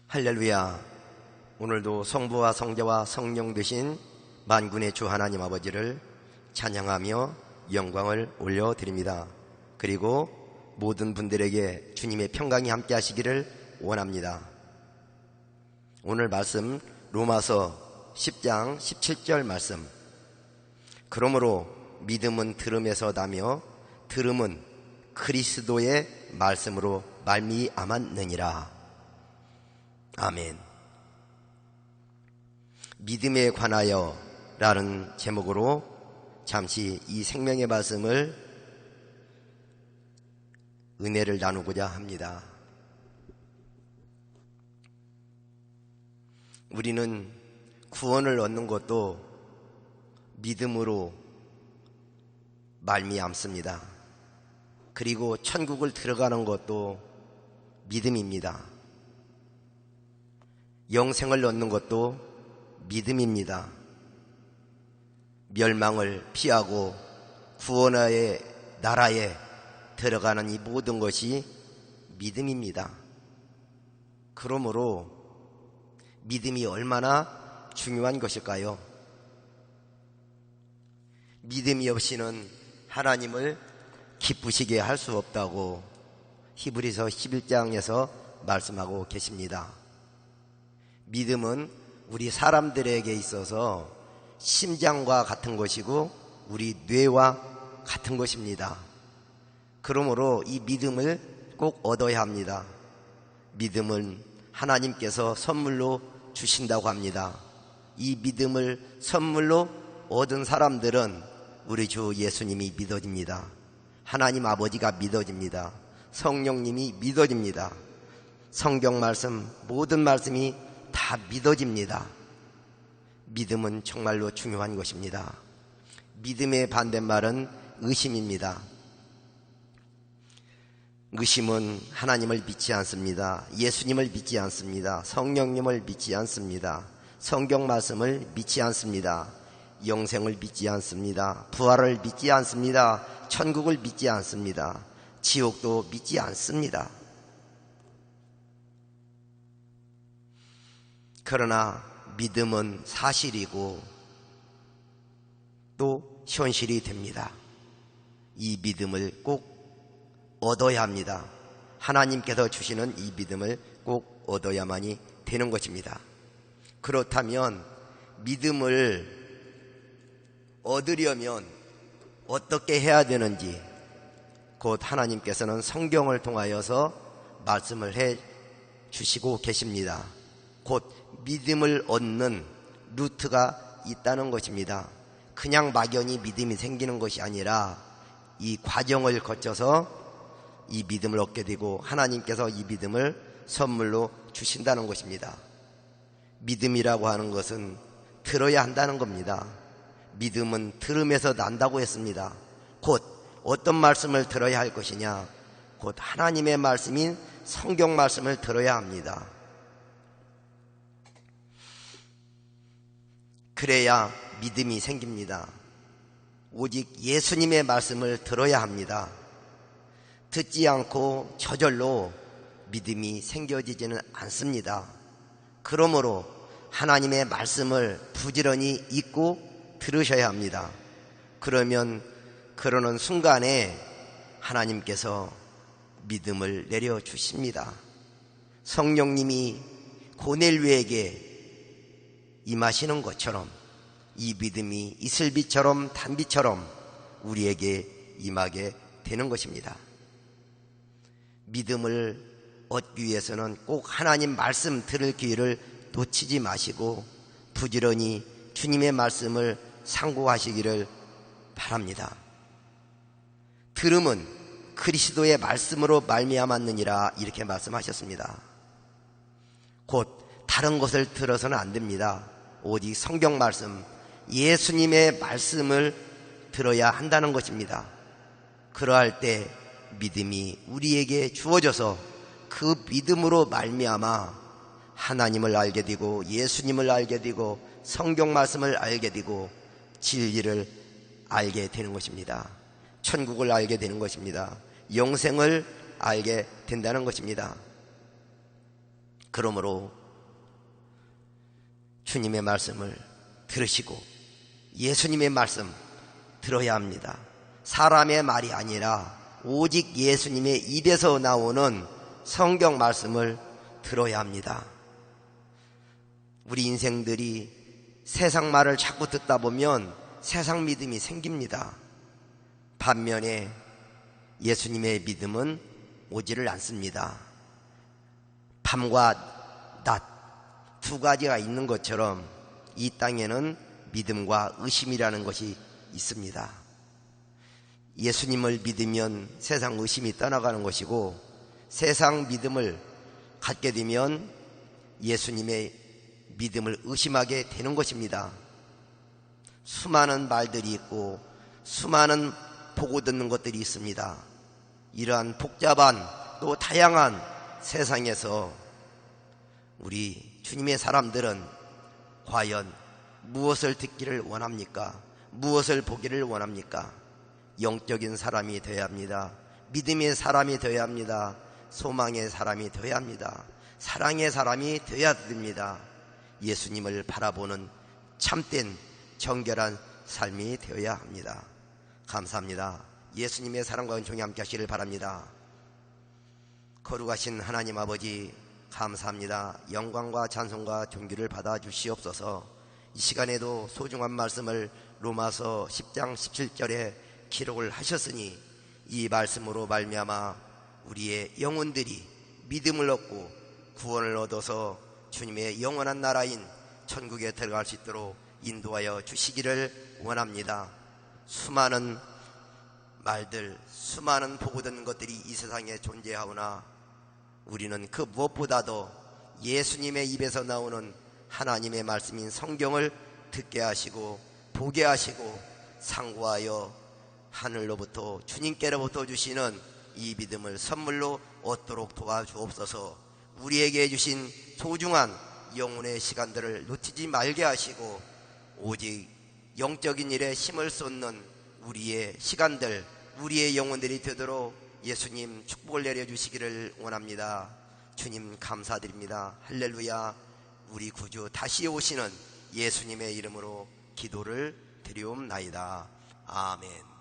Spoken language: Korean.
할렐루야. 오늘도 성부와 성자와 성령 되신 만군의 주 하나님 아버지를 찬양하며 영광을 올려드립니다. 그리고 모든 분들에게 주님의 평강이 함께 하시기를 원합니다. 오늘 말씀 로마서 10장 17절 말씀. 그러므로 믿음은 들음에서 나며 들음은 그리스도의 말씀으로 말미암았느니라. 아멘. 믿음에 관하여 라는 제목으로 잠시 이 생명의 말씀을 은혜를 나누고자 합니다. 우리는 구원을 얻는 것도 믿음으로 말미암습니다. 그리고 천국을 들어가는 것도 믿음입니다. 영생을 얻는 것도 믿음입니다. 멸망을 피하고 구원의 나라에 들어가는 이 모든 것이 믿음입니다. 그러므로 믿음이 얼마나 중요한 것일까요? 믿음이 없이는 하나님을 기쁘시게 할 수 없다고 히브리서 11장에서 말씀하고 계십니다. 믿음은 우리 사람들에게 있어서 심장과 같은 것이고 우리 뇌와 같은 것입니다. 그러므로 이 믿음을 꼭 얻어야 합니다. 믿음은 하나님께서 선물로 주신다고 합니다. 이 믿음을 선물로 얻은 사람들은 우리 주 예수님이 믿어집니다. 하나님 아버지가 믿어집니다. 성령님이 믿어집니다. 성경 말씀, 모든 말씀이 다 믿어집니다. 믿음은 정말로 중요한 것입니다. 믿음의 반대말은 의심입니다. 의심은 하나님을 믿지 않습니다. 예수님을 믿지 않습니다. 성령님을 믿지 않습니다. 성경 말씀을 믿지 않습니다. 영생을 믿지 않습니다. 부활을 믿지 않습니다. 천국을 믿지 않습니다. 지옥도 믿지 않습니다. 그러나 믿음은 사실이고 또 현실이 됩니다. 이 믿음을 꼭 얻어야 합니다. 하나님께서 주시는 이 믿음을 꼭 얻어야만이 되는 것입니다. 그렇다면 믿음을 얻으려면 어떻게 해야 되는지 곧 하나님께서는 성경을 통하여서 말씀을 해 주시고 계십니다. 곧 믿음을 얻는 루트가 있다는 것입니다. 그냥 막연히 믿음이 생기는 것이 아니라 이 과정을 거쳐서 이 믿음을 얻게 되고 하나님께서 이 믿음을 선물로 주신다는 것입니다. 믿음이라고 하는 것은 들어야 한다는 겁니다. 믿음은 들음에서 난다고 했습니다. 곧 어떤 말씀을 들어야 할 것이냐? 곧 하나님의 말씀인 성경 말씀을 들어야 합니다. 그래야 믿음이 생깁니다. 오직 예수님의 말씀을 들어야 합니다. 듣지 않고 저절로 믿음이 생겨지지는 않습니다. 그러므로 하나님의 말씀을 부지런히 읽고 들으셔야 합니다. 그러는 순간에 하나님께서 믿음을 내려주십니다. 성령님이 고넬료에게 임하시는 것처럼 이 믿음이 이슬비처럼 단비처럼 우리에게 임하게 되는 것입니다. 믿음을 얻기 위해서는 꼭 하나님 말씀 들을 기회를 놓치지 마시고 부지런히 주님의 말씀을 상고하시기를 바랍니다. 들음은 그리스도의 말씀으로 말미암았느니라 이렇게 말씀하셨습니다. 곧 다른 것을 들어서는 안 됩니다. 오직 성경 말씀, 예수님의 말씀을 들어야 한다는 것입니다. 그러할 때 믿음이 우리에게 주어져서 그 믿음으로 말미암아 하나님을 알게 되고 예수님을 알게 되고 성경 말씀을 알게 되고 진리를 알게 되는 것입니다. 천국을 알게 되는 것입니다. 영생을 알게 된다는 것입니다. 그러므로 주님의 말씀을 들으시고 예수님의 말씀 들어야 합니다. 사람의 말이 아니라 오직 예수님의 입에서 나오는 성경 말씀을 들어야 합니다. 우리 인생들이 세상 말을 자꾸 듣다 보면 세상 믿음이 생깁니다. 반면에 예수님의 믿음은 오지를 않습니다. 밤과 낮 두 가지가 있는 것처럼 이 땅에는 믿음과 의심이라는 것이 있습니다. 예수님을 믿으면 세상 의심이 떠나가는 것이고, 세상 믿음을 갖게 되면 예수님의 믿음을 의심하게 되는 것입니다. 수많은 말들이 있고 수많은 보고 듣는 것들이 있습니다. 이러한 복잡한 또 다양한 세상에서 우리 주님의 사람들은 과연 무엇을 듣기를 원합니까? 무엇을 보기를 원합니까? 영적인 사람이 되어야 합니다. 믿음의 사람이 되어야 합니다. 소망의 사람이 되어야 합니다. 사랑의 사람이 되어야 됩니다. 예수님을 바라보는 참된 정결한 삶이 되어야 합니다. 감사합니다. 예수님의 사랑과 은총이 함께 하시기를 바랍니다. 거룩하신 하나님 아버지, 감사합니다. 영광과 찬송과 존귀를 받아 주시옵소서. 이 시간에도 소중한 말씀을 로마서 10장 17절에 기록을 하셨으니 이 말씀으로 말미암아 우리의 영혼들이 믿음을 얻고 구원을 얻어서 주님의 영원한 나라인 천국에 들어갈 수 있도록 인도하여 주시기를 원합니다. 수많은 말들, 수많은 보고 듣는 것들이 이 세상에 존재하오나 우리는 그 무엇보다도 예수님의 입에서 나오는 하나님의 말씀인 성경을 듣게 하시고 보게 하시고 상고하여 하늘로부터 주님께로부터 주시는 이 믿음을 선물로 얻도록 도와주옵소서. 우리에게 주신 소중한 영혼의 시간들을 놓치지 말게 하시고 오직 영적인 일에 힘을 쏟는 우리의 시간들, 우리의 영혼들이 되도록 예수님 축복을 내려주시기를 원합니다. 주님 감사드립니다. 할렐루야. 우리 구주 다시 오시는 예수님의 이름으로 기도를 드리옵나이다. 아멘.